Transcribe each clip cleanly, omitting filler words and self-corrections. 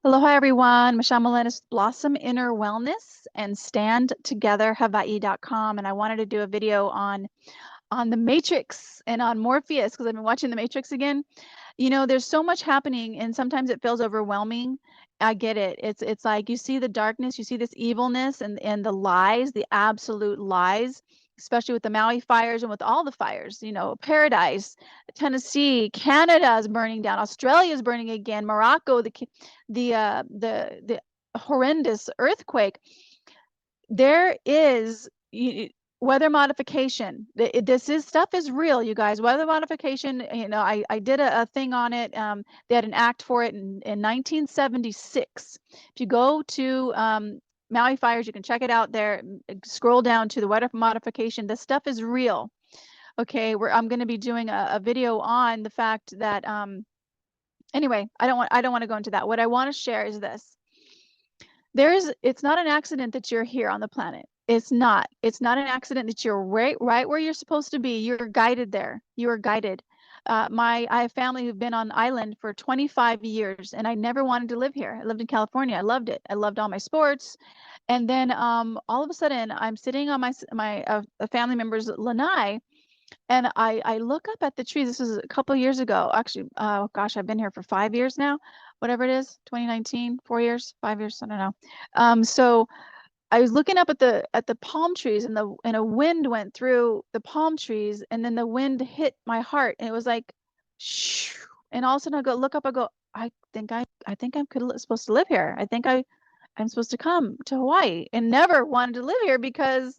Aloha everyone, Michelle Melenis, Blossom Inner Wellness and StandTogetherHawaii.com. And I wanted to do a video on the Matrix and on Morpheus because I've been watching the Matrix again. You know, there's so much happening and sometimes it feels overwhelming. I get it. It's like you see the darkness, you see this evilness and the lies, the absolute lies, especially with the Maui fires and with all the fires, you know, Paradise, Tennessee, Canada is burning down, Australia is burning again, Morocco, the horrendous earthquake. There is weather modification. This is stuff is real, you guys. Weather modification, you know, I did a thing on it. They had an act for it in 1976. If you go to Maui fires, you can check it out there. Scroll down to the weather modification. This stuff is real. Okay, I'm going to be doing a video on the fact that anyway, I don't want to go into that. What I want to share is this. It's not an accident that you're here on the planet. It's not an accident that you're right where you're supposed to be. You're guided there. You are guided. I have family who've been on island for 25 years, and I never wanted to live here. I lived in California. I loved it. I loved all my sports. And then all of a sudden, I'm sitting on my family member's lanai, and I look up at the trees. This was a couple of years ago. Actually, gosh, I've been here for 5 years now, whatever it is, 2019, 4 years, 5 years, I don't know. So I was looking up at the palm trees, and a wind went through the palm trees, and then the wind hit my heart, and it was like, shoo, and all of a sudden look up, I go, I think I'm supposed to live here. I'm supposed to come to Hawaii, and never wanted to live here because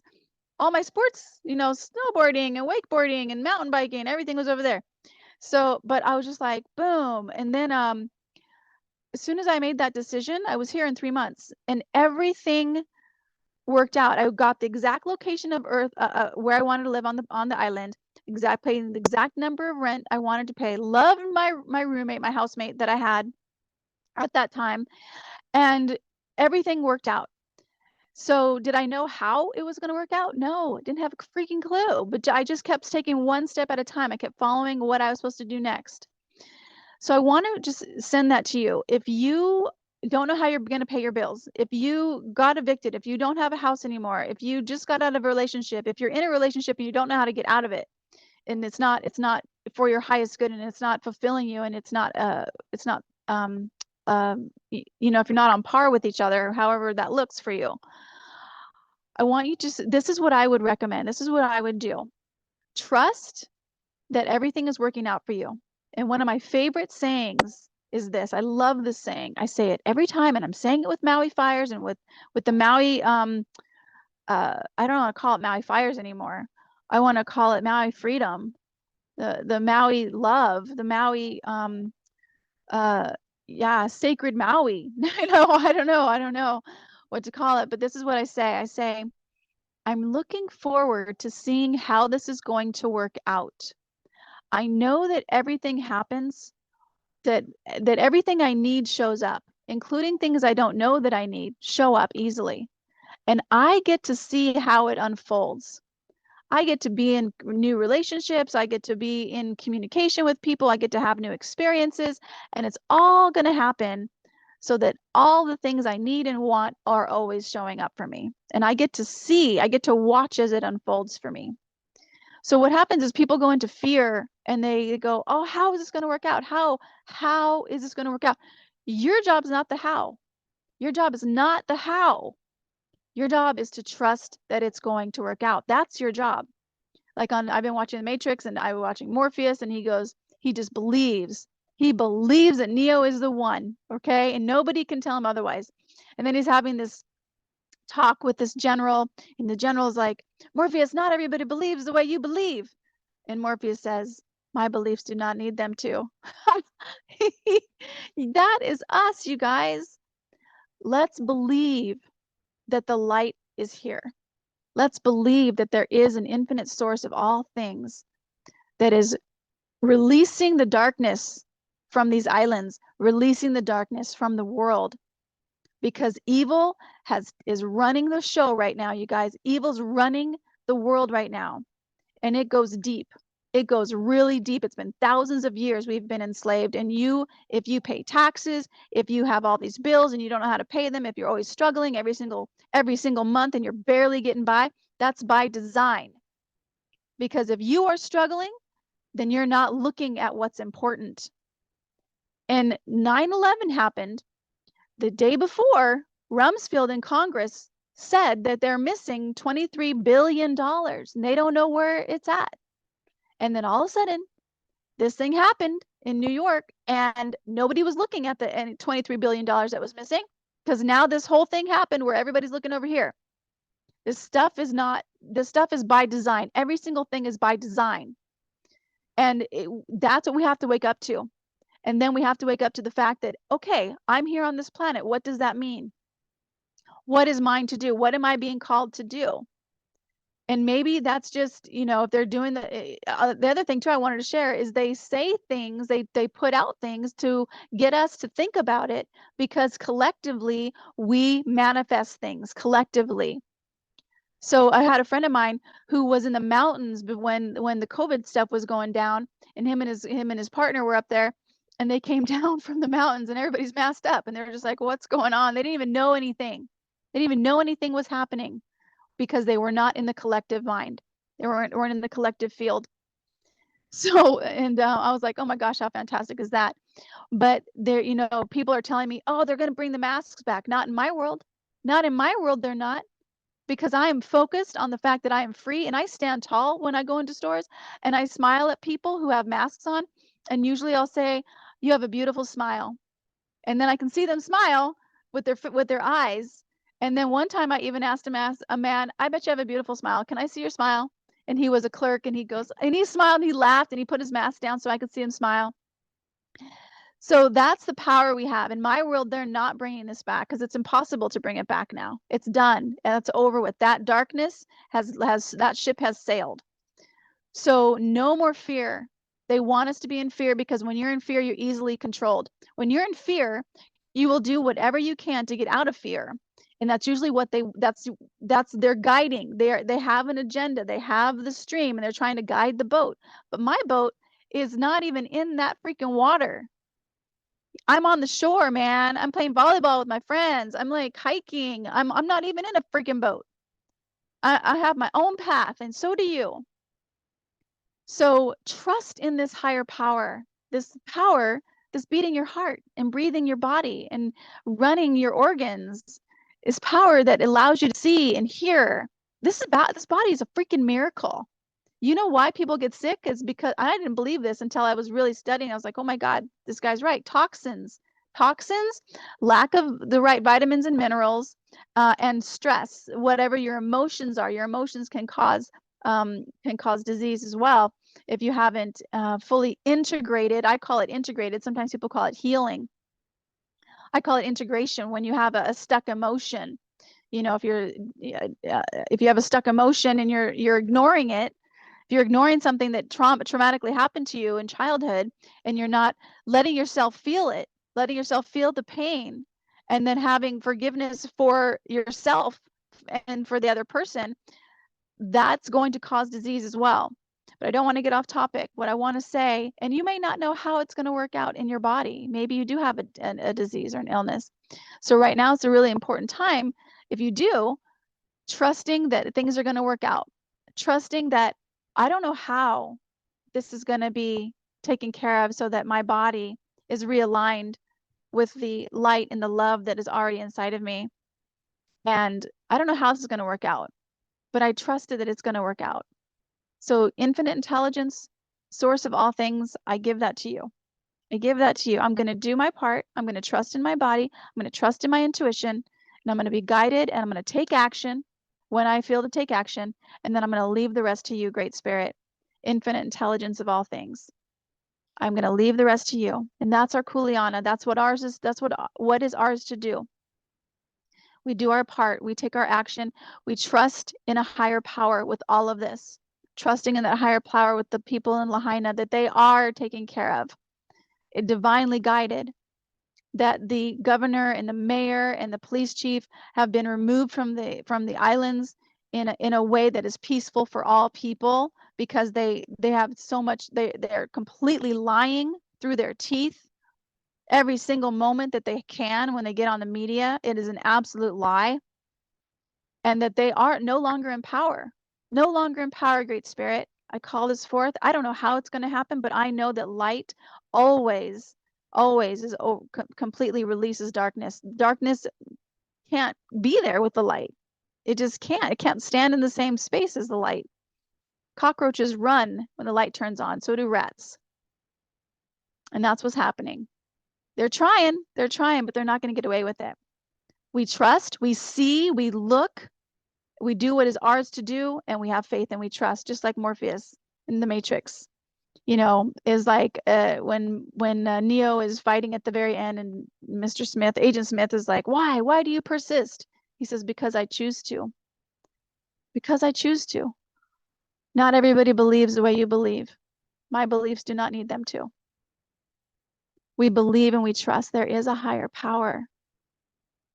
all my sports, you know, snowboarding and wakeboarding and mountain biking, everything was over there. So, but I was just like, boom. And then as soon as I made that decision, I was here in 3 months and everything worked out. I got the exact location of Earth where I wanted to live on the island, paying the exact number of rent I wanted to pay. Loved my roommate, my housemate that I had at that time, and everything worked out. So did I know how it was going to work out? No, I didn't have a freaking clue, but I just kept taking one step at a time. I kept following what I was supposed to do next. So I want to just send that to you. If you don't know how you're going to pay your bills, if you got evicted, if you don't have a house anymore, if you just got out of a relationship, if you're in a relationship and you don't know how to get out of it, and it's not for your highest good, and it's not fulfilling you, and it's not you know, if you're not on par with each other, however that looks for you, I want you to, this is what I would recommend. This is what I would do. Trust that everything is working out for you. And one of my favorite sayings is this. I love this saying. I say it every time, and I'm saying it with Maui fires and with the Maui, I don't want to call it Maui fires anymore. I want to call it Maui freedom, the Maui love, the Maui, yeah, sacred Maui. I don't know what to call it, but this is what I say. I say, I'm looking forward to seeing how this is going to work out. I know that everything happens, that everything I need shows up, including things I don't know that I need, show up easily. And I get to see how it unfolds. I get to be in new relationships. I get to be in communication with people. I get to have new experiences, and it's all going to happen so that all the things I need and want are always showing up for me. And I get to watch as it unfolds for me. So what happens is people go into fear and they go, oh, how is this going to work out? How is this going to work out? Your job is not the how. Your job is not the how. Your job is to trust that it's going to work out. That's your job. Like I've been watching The Matrix, and I was watching Morpheus, and he just believes. He believes that Neo is the one, okay? And nobody can tell him otherwise. And then he's having this talk with this general, and the general is like, Morpheus, not everybody believes the way you believe. And Morpheus says, my beliefs do not need them to. That is us, you guys. Let's believe that the light is here. Let's believe that there is an infinite source of all things that is releasing the darkness from these islands, releasing the darkness from the world. Because evil is running the show right now, you guys. Evil's running the world right now, and it goes deep. It goes really deep. It's been thousands of years we've been enslaved. And if you pay taxes, if you have all these bills and you don't know how to pay them, if you're always struggling every single month and you're barely getting by, that's by design. Because if you are struggling, then you're not looking at what's important. And 9/11 happened the day before. Rumsfeld in Congress said that they're missing $23 billion and they don't know where it's at. And then all of a sudden, this thing happened in New York and nobody was looking at the $23 billion that was missing, because now this whole thing happened where everybody's looking over here. This stuff is by design. Every single thing is by design. And that's what we have to wake up to. And then we have to wake up to the fact that, okay, I'm here on this planet. What does that mean? What is mine to do? What am I being called to do? And maybe that's just, if they're doing the other thing too, I wanted to share is they say things, they put out things to get us to think about it, because collectively we manifest things collectively. So I had a friend of mine who was in the mountains when the COVID stuff was going down, and him and his partner were up there, and they came down from the mountains and everybody's masked up and they're just like, what's going on? They didn't even know anything. They didn't even know anything was happening, because they were not in the collective mind. They weren't in the collective field. So, and I was like, oh my gosh, how fantastic is that? But there, people are telling me, oh, they're going to bring the masks back. Not in my world. Not in my world, they're not. Because I am focused on the fact that I am free, and I stand tall when I go into stores and I smile at people who have masks on. And usually I'll say, you have a beautiful smile. And then I can see them smile with their eyes. And then one time I even asked a man, I bet you have a beautiful smile. Can I see your smile? And he was a clerk, and he goes, and he smiled and he laughed and he put his mask down so I could see him smile. So that's the power we have. In my world, they're not bringing this back, because it's impossible to bring it back now. It's done. And it's over with. That darkness that ship has sailed. So no more fear. They want us to be in fear, because when you're in fear, you're easily controlled. When you're in fear, you will do whatever you can to get out of fear. And that's usually what that's their guiding. They have an agenda. They have the stream and they're trying to guide the boat. But my boat is not even in that freaking water. I'm on the shore, man. I'm playing volleyball with my friends. I'm like hiking. I'm not even in a freaking boat. I have my own path, and so do you. So trust in this higher power, this power that's beating your heart and breathing your body and running your organs, is power that allows you to see and hear. This body is a freaking miracle. You know why people get sick is because I didn't believe this until I was really studying. I was like, oh my God, this guy's right. Toxins, lack of the right vitamins and minerals, and stress, whatever your emotions are. Your emotions can cause disease as well if you haven't fully integrated. I call it integrated. Sometimes people call it healing. I call it integration. When you have a stuck emotion, if you have a stuck emotion and you're ignoring it, if you're ignoring something that traumatically happened to you in childhood, and you're not letting yourself feel it, letting yourself feel the pain, and then having forgiveness for yourself and for the other person, that's going to cause disease as well. But I don't want to get off topic. What I want to say, and you may not know how it's going to work out in your body. Maybe you do have a disease or an illness. So right now it's a really important time, if you do, trusting that things are going to work out. Trusting that I don't know how this is going to be taken care of so that my body is realigned with the light and the love that is already inside of me. And I don't know how this is going to work out, but I trusted that it's going to work out. So infinite intelligence, source of all things, I give that to you. I give that to you. I'm going to do my part. I'm going to trust in my body. I'm going to trust in my intuition, and I'm going to be guided, and I'm going to take action when I feel to take action. And then I'm going to leave the rest to you, Great Spirit, infinite intelligence of all things. I'm going to leave the rest to you. And that's our Kuleana. That's what ours is. That's what is ours to do. We do our part. We take our action. We trust in a higher power with all of this. Trusting in that higher power with the people in Lahaina, that they are taken care of, divinely guided, that the governor and the mayor and the police chief have been removed from the islands in a way that is peaceful for all people, because they have so much, they're completely lying through their teeth every single moment that they can. When they get on the media, it is an absolute lie, and that they are no longer in power. No longer in power, Great Spirit. I call this forth. I don't know how it's going to happen, but I know that light always is completely releases darkness. Darkness can't be there with the light. It just can't. It can't stand in the same space as the light. Cockroaches run when the light turns on. So do rats. And that's what's happening. They're trying, but they're not going to get away with it. We trust, we see, we look, we do what is ours to do, and we have faith and we trust, just like Morpheus in the Matrix. You know, is like when Neo is fighting at the very end, and Mr. Smith, Agent Smith, is like, why do you persist? He says, because I choose to. Because I choose to. Not everybody believes the way you believe. My beliefs do not need them to. We believe and we trust there is a higher power,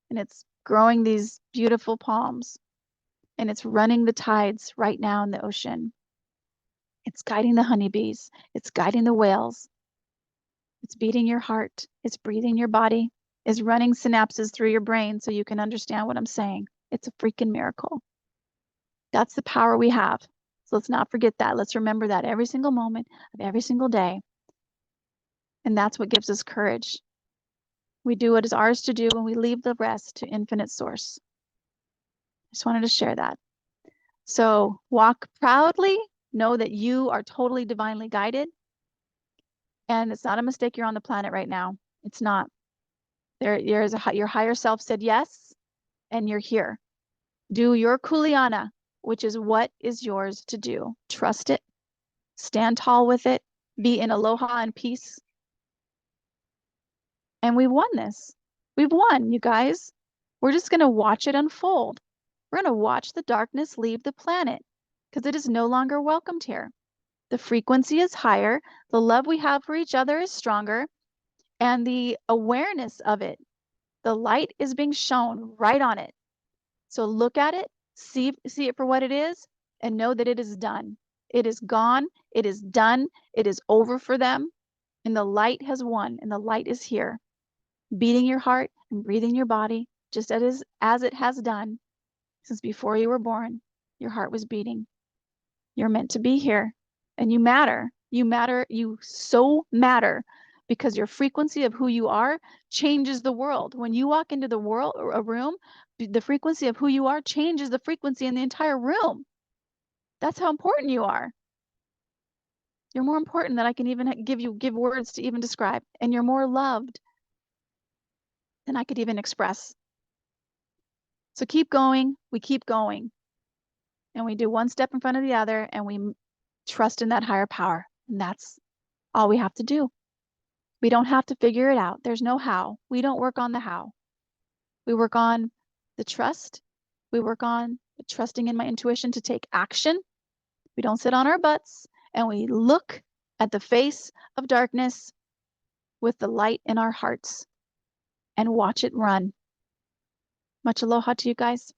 and it's growing these beautiful palms, and it's running the tides right now in the ocean. It's guiding the honeybees. It's guiding the whales. It's beating your heart. It's breathing your body. It's running synapses through your brain so you can understand what I'm saying. It's a freaking miracle. That's the power we have. So let's not forget that. Let's remember that every single moment of every single day. And that's what gives us courage. We do what is ours to do, and we leave the rest to infinite source. I just wanted to share that. So walk proudly. Know that you are totally divinely guided. And it's not a mistake you're on the planet right now. It's not. Your higher self said yes, and you're here. Do your kuleana, which is what is yours to do. Trust it. Stand tall with it. Be in aloha and peace. And we've won this. We've won, you guys. We're just going to watch it unfold. We're going to watch the darkness leave the planet, because it is no longer welcomed here. The frequency is higher. The love we have for each other is stronger. And the awareness of it, the light is being shown right on it. So look at it, see it for what it is, and know that it is done. It is gone. It is done. It is over for them. And the light has won, and the light is here, beating your heart and breathing your body, just as it has done since before you were born. Your heart was beating. You're meant to be here, and you matter. You matter. You so matter, because your frequency of who you are changes the world. When you walk into the world or a room, the frequency of who you are changes the frequency in the entire room. That's how important you are. You're more important than I can even give words to even describe. And you're more loved than I could even express. So keep going. We keep going. And we do one step in front of the other, and we trust in that higher power. And that's all we have to do. We don't have to figure it out. There's no how. We don't work on the how. We work on the trust. We work on the trusting in my intuition to take action. We don't sit on our butts, and we look at the face of darkness with the light in our hearts and watch it run. Much aloha to you guys.